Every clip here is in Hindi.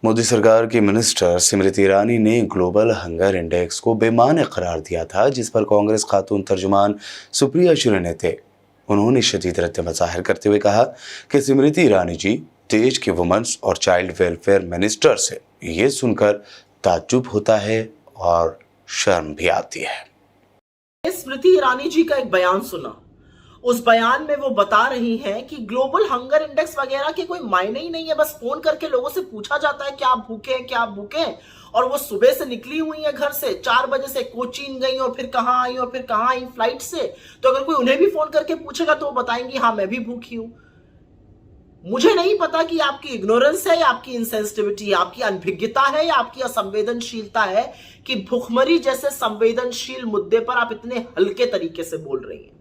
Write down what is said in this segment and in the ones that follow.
मोदी सरकार की मिनिस्टर स्मृति ईरानी ने ग्लोबल हंगर इंडेक्स को बेमानी करार दिया था, जिस पर कांग्रेस खातून तर्जुमान सुप्रिया शुरे थे। उन्होंने शदीद रद्द ज़ाहिर करते हुए कहा कि स्मृति ईरानी जी देश के वुमेन्स और चाइल्ड वेलफेयर मिनिस्टर से ये सुनकर ताज्जुब होता है और शर्म भी आती है। स्मृति ईरानी जी का एक बयान सुना। उस बयान में वो बता रही हैं कि ग्लोबल हंगर इंडेक्स वगैरह के कोई मायने ही नहीं है, बस फोन करके लोगों से पूछा जाता है क्या आप भूखे हैं, क्या आप भूखे हैं। और वो सुबह से निकली हुई है घर से, 4 बजे से कोचीन गई और फिर कहां आई और फिर कहां आई फ्लाइट से। तो अगर कोई उन्हें भी फोन करके पूछेगा तो वो बताएंगी हाँ मैं भी भूखी हूं। मुझे नहीं पता कि आपकी इग्नोरेंस है या आपकी इंसेंसिटिविटी है, आपकी अनभिज्ञता है या आपकी असंवेदनशीलता है कि भुखमरी जैसे संवेदनशील मुद्दे पर आप इतने हल्के तरीके से बोल रही हैं।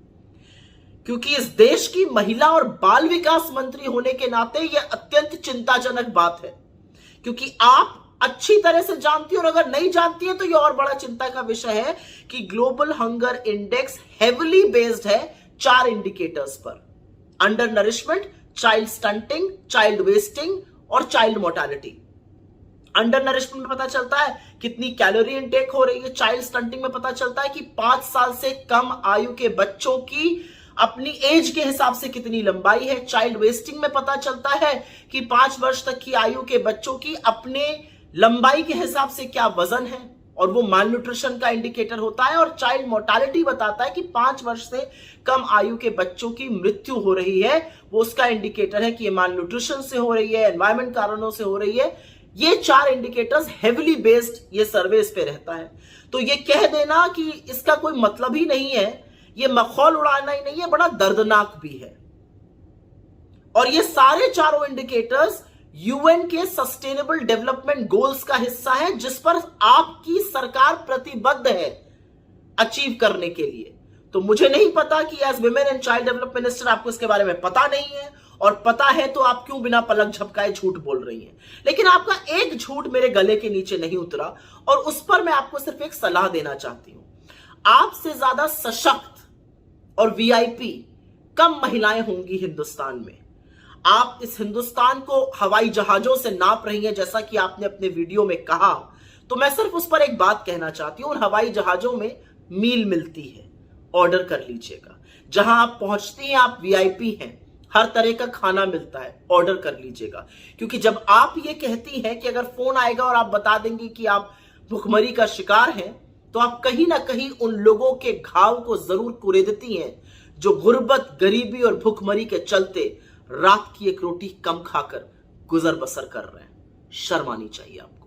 क्योंकि इस देश की महिला और बाल विकास मंत्री होने के नाते यह अत्यंत चिंताजनक बात है, क्योंकि आप अच्छी तरह से जानती हैं और अगर नहीं जानती है तो यह और बड़ा चिंता का विषय है कि global hunger index heavily based है 4 इंडिकेटर्स पर: under nourishment, child stunting, child wasting और चाइल्ड मोर्टालिटी। अंडर नरिशमेंट में पता चलता है कितनी कैलोरी इनटेक हो रही है, चाइल्ड स्टंटिंग में पता चलता है कि 5 साल से कम आयु के बच्चों की अपनी एज के हिसाब से कितनी लंबाई है, चाइल्ड वेस्टिंग में पता चलता है कि 5 वर्ष तक की आयु के बच्चों की अपने लंबाई के हिसाब से क्या वजन है और वो माल न्यूट्रिशन का इंडिकेटर होता है। और चाइल्ड मोर्टालिटी बताता है कि 5 वर्ष से कम आयु के बच्चों की मृत्यु हो रही है, वो उसका इंडिकेटर है कि ये माल न्यूट्रिशन से हो रही है, एनवायरमेंट कारणों से हो रही है। ये 4 इंडिकेटर्स हेविली बेस्ड ये सर्वे पे रहता है। तो ये कह देना कि इसका कोई मतलब ही नहीं है, ये मखौल उड़ाना ही नहीं है, बड़ा दर्दनाक भी है। और ये सारे चारों इंडिकेटर्स यूएन के सस्टेनेबल डेवलपमेंट गोल्स का हिस्सा है, जिस पर आपकी सरकार प्रतिबद्ध है अचीव करने के लिए। तो मुझे नहीं पता कि as women and child development minister आपको इसके बारे में पता नहीं है, और पता है तो आप क्यों बिना पलक झपकाए झूठ बोल रही हैं। लेकिन आपका एक झूठ मेरे गले के नीचे नहीं उतरा और उस पर मैं आपको सिर्फ एक सलाह देना चाहती हूं। आपसे ज्यादा सशक्त और वीआईपी कम महिलाएं होंगी हिंदुस्तान में। आप इस हिंदुस्तान को हवाई जहाजों से नाप रही हैं, जैसा कि आपने अपने वीडियो में कहा। तो मैं सिर्फ उस पर एक बात कहना चाहती हूं, उन हवाई जहाजों में मील मिलती है, ऑर्डर कर लीजिएगा। जहां आप पहुंचती हैं आप वीआईपी हैं, हर तरह का खाना मिलता है, ऑर्डर कर लीजिएगा। क्योंकि जब आप ये कहती हैं कि अगर फोन आएगा और आप बता देंगे कि आप भुखमरी का शिकार हैं, तो आप कहीं ना कहीं उन लोगों के घाव को जरूर कुरेदती हैं जो गुर्बत, गरीबी और भुखमरी के चलते रात की एक रोटी कम खाकर गुजर बसर कर रहे हैं। शर्म आनी चाहिए आपको।